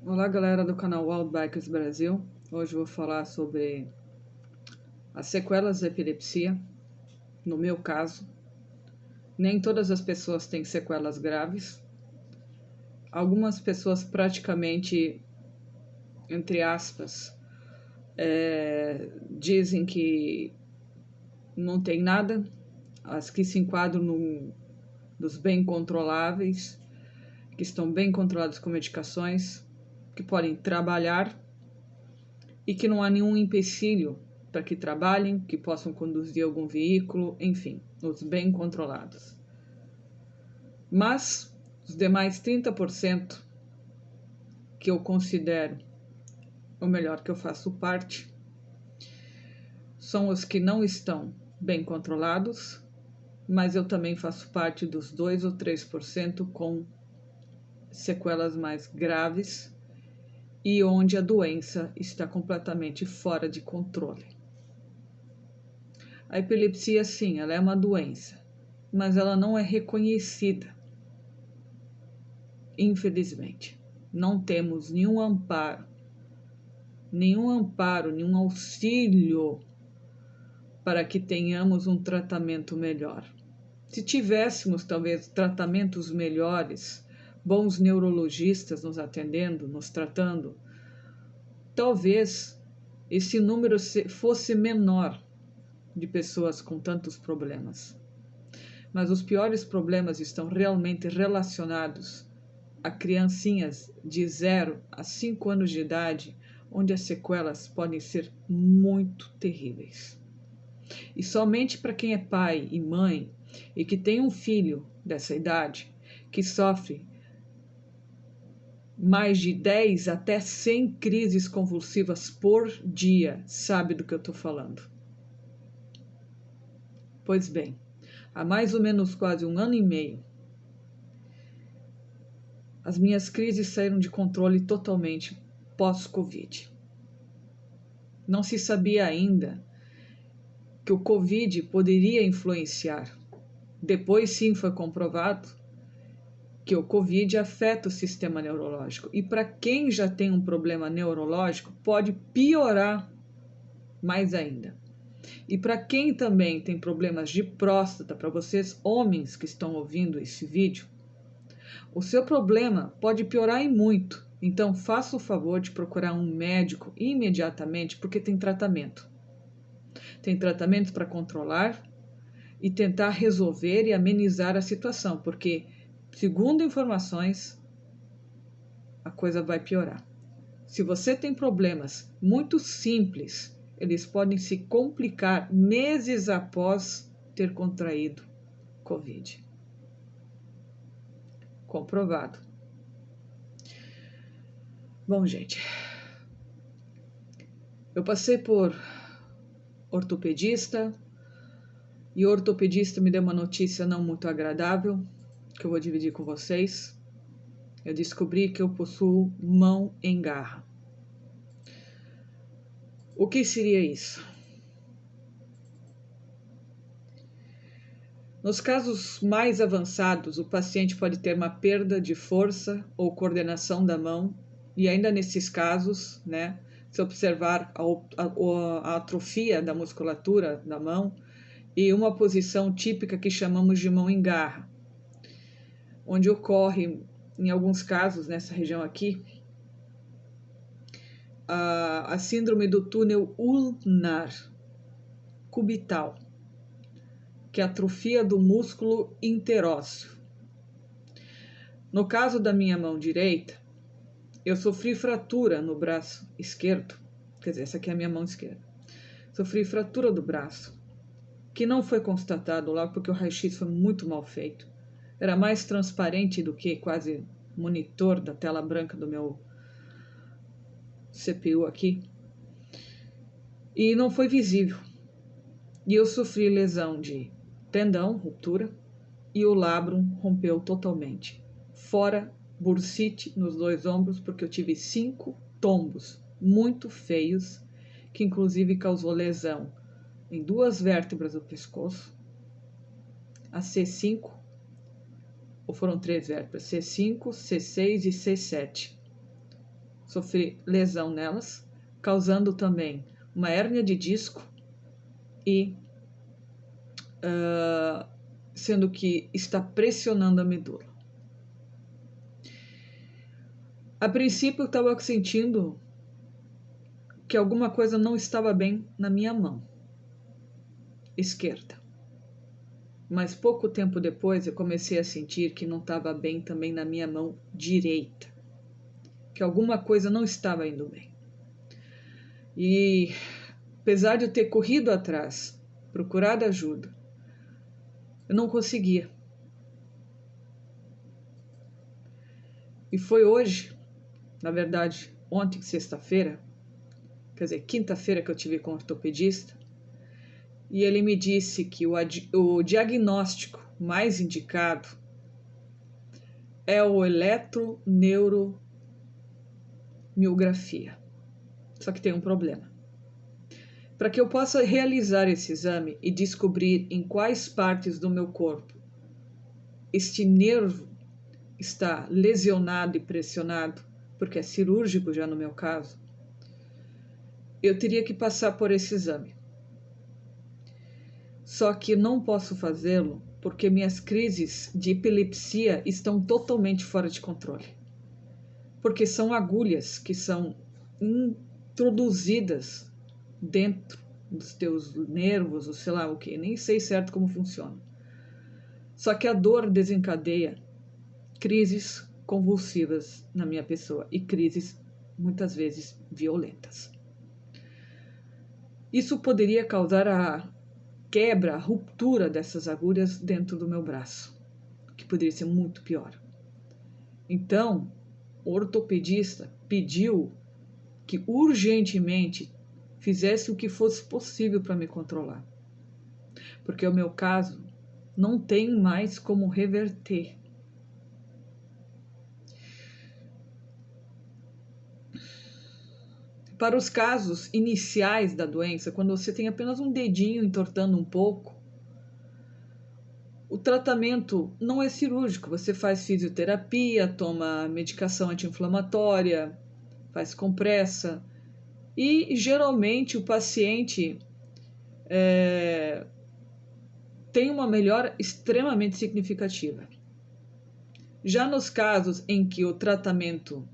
Olá, galera do canal Wild Bikers Brasil. Hoje eu vou falar sobre as sequelas da epilepsia. No meu caso, nem todas as pessoas têm sequelas graves. Algumas pessoas praticamente, entre aspas, dizem que não tem nada. As que se enquadram dos bem controláveis, que estão bem controlados com medicações, que podem trabalhar e que não há nenhum empecilho para que trabalhem, que possam conduzir algum veículo, enfim, os bem controlados. Mas os demais 30% que eu considero, ou melhor, que eu faço parte, são os que não estão bem controlados, mas eu também faço parte dos 2 ou 3% com sequelas mais graves e onde a doença está completamente fora de controle. A epilepsia, sim, ela é uma doença, mas ela não é reconhecida. Infelizmente, não temos nenhum amparo, nenhum auxílio para que tenhamos um tratamento melhor. Se tivéssemos, talvez, tratamentos melhores, bons neurologistas nos atendendo, nos tratando, talvez esse número fosse menor de pessoas com tantos problemas. Mas os piores problemas estão realmente relacionados a criancinhas de 0 a 5 anos de idade, onde as sequelas podem ser muito terríveis. E somente para quem é pai e mãe e que tem um filho dessa idade, que sofre mais de 10 até 100 crises convulsivas por dia, sabe do que eu estou falando. Pois bem, há mais ou menos quase 1 ano e meio, as minhas crises saíram de controle totalmente pós-Covid. Não se sabia ainda que o Covid poderia influenciar. Depois sim foi comprovado que o Covid afeta o sistema neurológico. E para quem já tem um problema neurológico, pode piorar mais ainda. E para quem também tem problemas de próstata, para vocês homens que estão ouvindo esse vídeo, o seu problema pode piorar e muito. Então faça o favor de procurar um médico imediatamente, porque tem tratamento. Tem tratamento para controlar e tentar resolver e amenizar a situação, porque, segundo informações, a coisa vai piorar. Se você tem problemas muito simples, eles podem se complicar meses após ter contraído Covid. Comprovado. Bom, gente, eu passei por ortopedista e o ortopedista me deu uma notícia não muito agradável que eu vou dividir com vocês. Eu descobri que eu possuo mão em garra. O que seria isso? Nos casos mais avançados, o paciente pode ter uma perda de força ou coordenação da mão, e ainda nesses casos, né, se observar a atrofia da musculatura da mão e uma posição típica que chamamos de mão em garra, onde ocorre, em alguns casos, nessa região aqui, a síndrome do túnel ulnar cubital, que é a atrofia do músculo interósseo. No caso da minha mão direita, eu sofri fratura no braço esquerdo, quer dizer, essa aqui é a minha mão esquerda. Sofri fratura do braço, que não foi constatado lá porque o raio-x foi muito mal feito. Era mais transparente do que quase monitor da tela branca do meu CPU aqui. E não foi visível. E eu sofri lesão de tendão, ruptura, e o labrum rompeu totalmente. Fora bursite nos 2 ombros, porque eu tive 5 tombos muito feios, que inclusive causou lesão em 2 vértebras do pescoço, a C5, ou foram 3 vértebras, C5, C6 e C7. sofri lesão nelas, causando também uma hérnia de disco e sendo que está pressionando a medula. A princípio eu estava sentindo que alguma coisa não estava bem na minha mão esquerda. Mas pouco tempo depois eu comecei a sentir que não estava bem também na minha mão direita, que alguma coisa não estava indo bem. E apesar de eu ter corrido atrás, procurado ajuda, eu não conseguia. E foi hoje, na verdade, ontem, sexta-feira, quer dizer, quinta-feira, que eu tive com o ortopedista, e ele me disse que o diagnóstico mais indicado é o eletroneuromiografia. Só que tem um problema. Para que eu possa realizar esse exame e descobrir em quais partes do meu corpo este nervo está lesionado e pressionado, porque é cirúrgico já no meu caso, eu teria que passar por esse exame. Só que não posso fazê-lo porque minhas crises de epilepsia estão totalmente fora de controle. Porque são agulhas que são introduzidas dentro dos teus nervos, ou sei lá o que, nem sei certo como funciona. Só que a dor desencadeia crises convulsivas na minha pessoa e crises muitas vezes violentas. Isso poderia causar a quebra, a ruptura dessas agulhas dentro do meu braço, que poderia ser muito pior. Então, o ortopedista pediu que urgentemente fizesse o que fosse possível para me controlar, porque o meu caso não tem mais como reverter. Para os casos iniciais da doença, quando você tem apenas um dedinho entortando um pouco, o tratamento não é cirúrgico. Você faz fisioterapia, toma medicação anti-inflamatória, faz compressa e geralmente o paciente tem uma melhora extremamente significativa. Já nos casos em que o tratamento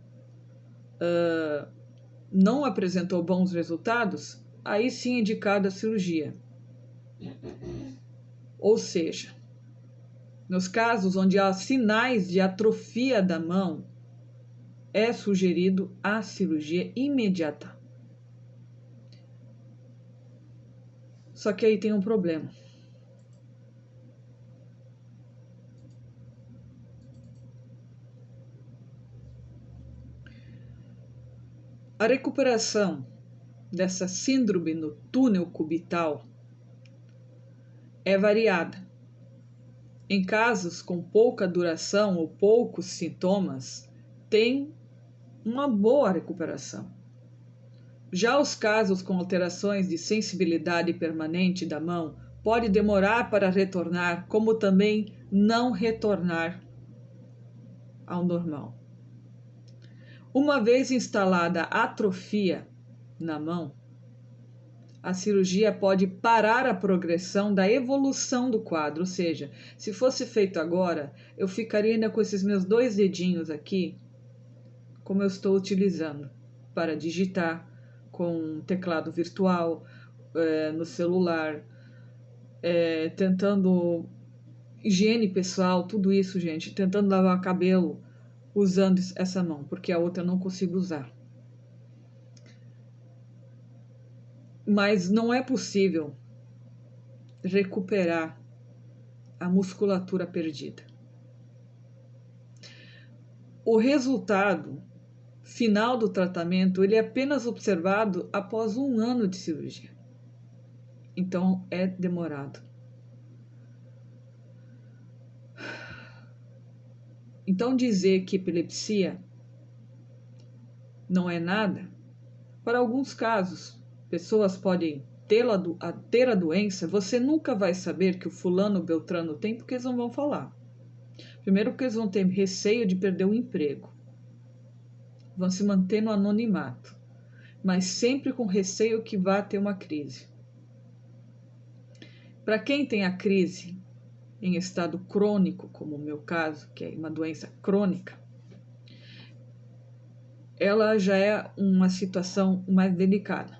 não apresentou bons resultados, aí sim é indicada a cirurgia. Ou seja, nos casos onde há sinais de atrofia da mão, é sugerido a cirurgia imediata. Só que aí tem um problema. A recuperação dessa síndrome no túnel cubital é variada. Em casos com pouca duração ou poucos sintomas, tem uma boa recuperação. Já os casos com alterações de sensibilidade permanente da mão pode demorar para retornar, como também não retornar ao normal. Uma vez instalada a atrofia na mão, a cirurgia pode parar a progressão da evolução do quadro, ou seja, se fosse feito agora, eu ficaria ainda com esses meus 2 dedinhos aqui, como eu estou utilizando para digitar com um teclado virtual, no celular, tentando higiene pessoal, tudo isso, gente, tentando lavar cabelo, usando essa mão, porque a outra eu não consigo usar. Mas não é possível recuperar a musculatura perdida. O resultado final do tratamento ele é apenas observado após 1 ano de cirurgia. Então é demorado. Então dizer que epilepsia não é nada, para alguns casos, pessoas podem ter a doença, você nunca vai saber que o fulano Beltrano tem, porque eles não vão falar. Primeiro porque eles vão ter receio de perder o emprego. vão se manter no anonimato, mas sempre com receio que vá ter uma crise. Para quem tem a crise em estado crônico, como o meu caso, que é uma doença crônica, ela já é uma situação mais delicada.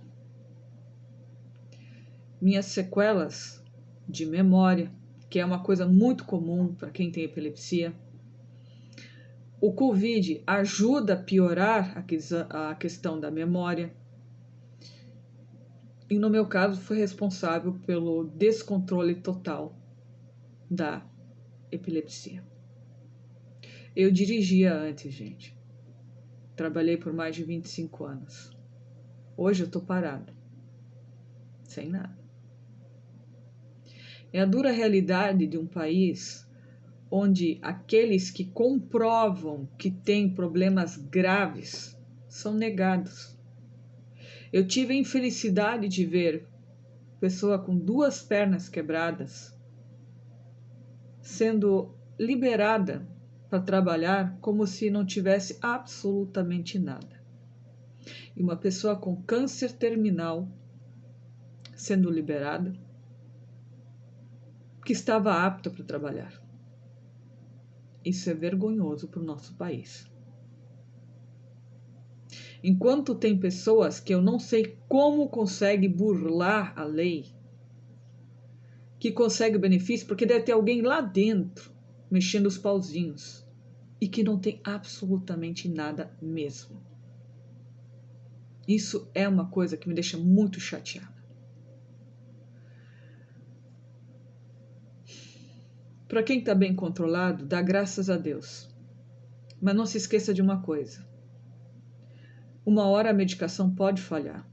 Minhas sequelas de memória, que é uma coisa muito comum para quem tem epilepsia, o Covid ajuda a piorar a questão da memória. E no meu caso foi responsável pelo descontrole total da epilepsia. Eu dirigia antes, gente. Trabalhei por mais de 25 anos. Hoje eu tô parado. Sem nada. É a dura realidade de um país onde aqueles que comprovam que têm problemas graves são negados. Eu tive a infelicidade de ver pessoa com 2 pernas quebradas sendo liberada para trabalhar como se não tivesse absolutamente nada. E uma pessoa com câncer terminal sendo liberada que estava apta para trabalhar. Isso é vergonhoso para o nosso país. Enquanto tem pessoas que eu não sei como conseguem burlar a lei, que consegue benefício, porque deve ter alguém lá dentro mexendo os pauzinhos e que não tem absolutamente nada mesmo. Isso é uma coisa que me deixa muito chateada. Para quem está bem controlado, dá graças a Deus. Mas não se esqueça de uma coisa. Uma hora a medicação pode falhar.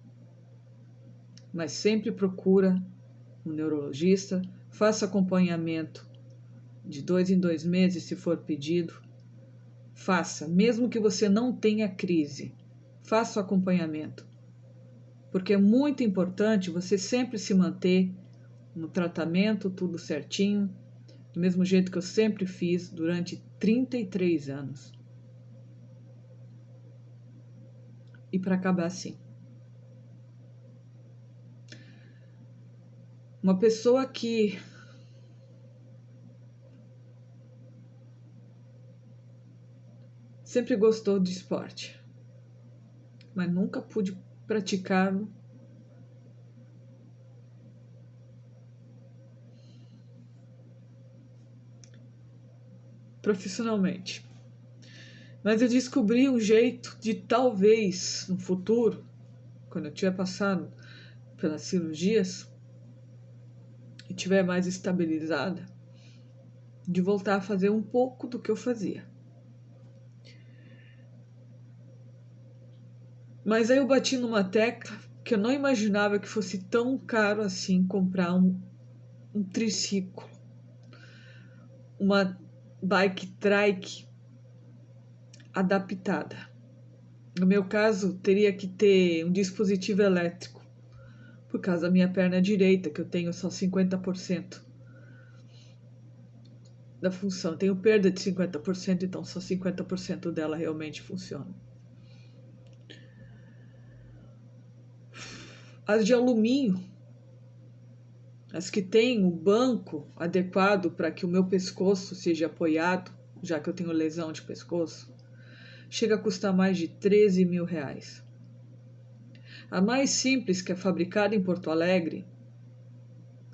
Mas sempre procura um neurologista, faça acompanhamento de 2 em 2 meses, se for pedido. Faça, mesmo que você não tenha crise. Faça o acompanhamento. Porque é muito importante você sempre se manter no tratamento, tudo certinho, do mesmo jeito que eu sempre fiz durante 33 anos. E para acabar assim. Uma pessoa que sempre gostou de esporte, mas nunca pude praticá-lo profissionalmente. Mas eu descobri um jeito de talvez no futuro, quando eu tiver passado pelas cirurgias e tiver mais estabilizada, de voltar a fazer um pouco do que eu fazia. Mas aí eu bati numa tecla que eu não imaginava que fosse tão caro assim comprar um triciclo, uma bike trike adaptada. No meu caso, teria que ter um dispositivo elétrico, por causa da minha perna direita, que eu tenho só 50% da função. Tenho perda de 50%, então só 50% dela realmente funciona. As de alumínio, as que têm o banco adequado para que o meu pescoço seja apoiado, já que eu tenho lesão de pescoço, chega a custar mais de 13 mil reais. A mais simples, que é fabricada em Porto Alegre,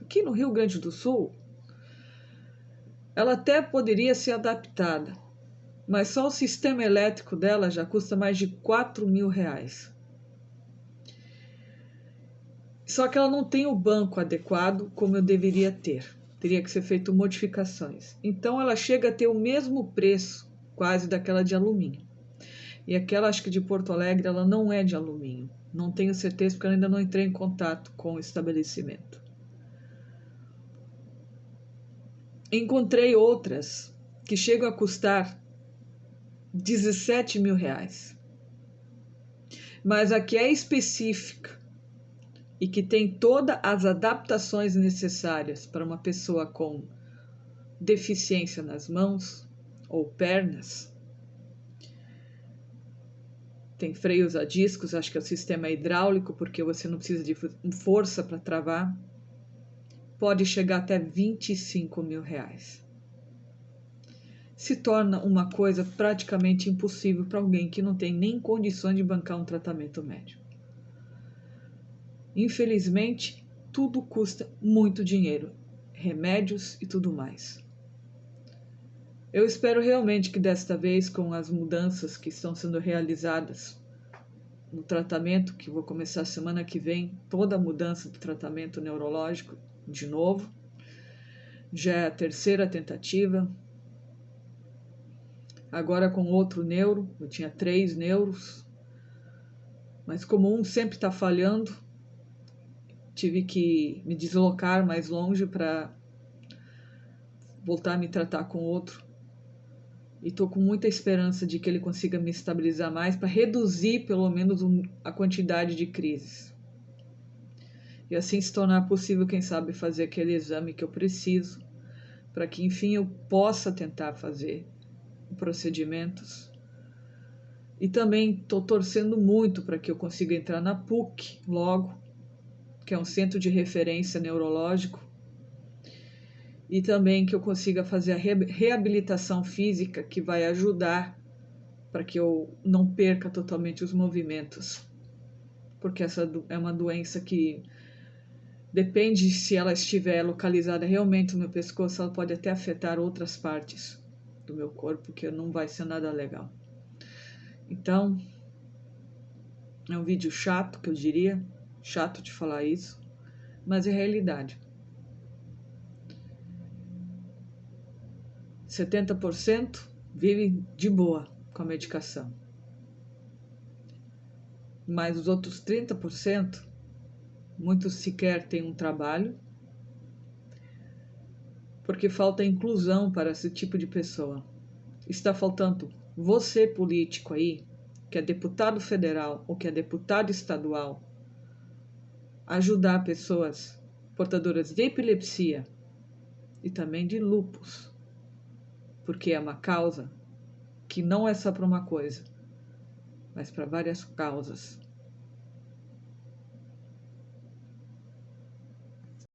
aqui no Rio Grande do Sul, ela até poderia ser adaptada, mas só o sistema elétrico dela já custa mais de 4 mil reais. Só que ela não tem o banco adequado como eu deveria ter. Teria que ser feito modificações. Então ela chega a ter o mesmo preço, quase, daquela de alumínio. E aquela, acho que de Porto Alegre, ela não é de alumínio. Não tenho certeza porque eu ainda não entrei em contato com o estabelecimento. Encontrei outras que chegam a custar 17 mil reais. Mas a que é específica e que tem todas as adaptações necessárias para uma pessoa com deficiência nas mãos ou pernas, tem freios a discos, acho que é o sistema hidráulico, porque você não precisa de força para travar. Pode chegar até R$ 25.000. Se torna uma coisa praticamente impossível para alguém que não tem nem condições de bancar um tratamento médico. Infelizmente, tudo custa muito dinheiro, remédios e tudo mais. Eu espero realmente que desta vez, com as mudanças que estão sendo realizadas no tratamento, que vou começar semana que vem, toda a mudança do tratamento neurológico de novo, já é a terceira tentativa. Agora com outro neuro, eu tinha 3 neuros, mas como um sempre está falhando, tive que me deslocar mais longe para voltar a me tratar com outro. E estou com muita esperança de que ele consiga me estabilizar mais para reduzir pelo menos a quantidade de crises. E assim se tornar possível, quem sabe, fazer aquele exame que eu preciso, para que enfim eu possa tentar fazer procedimentos. E também estou torcendo muito para que eu consiga entrar na PUC logo, que é um centro de referência neurológico, e também que eu consiga fazer a reabilitação física, que vai ajudar para que eu não perca totalmente os movimentos, porque essa é uma doença que depende, se ela estiver localizada realmente no meu pescoço, ela pode até afetar outras partes do meu corpo, que não vai ser nada legal. Então, é um vídeo chato, que eu diria, chato de falar isso, mas é realidade. 70% vive de boa com a medicação. Mas os outros 30%, muitos sequer têm um trabalho, porque falta inclusão para esse tipo de pessoa. Está faltando você, político aí, que é deputado federal ou que é deputado estadual, ajudar pessoas portadoras de epilepsia e também de lúpus, porque é uma causa que não é só para uma coisa, mas para várias causas.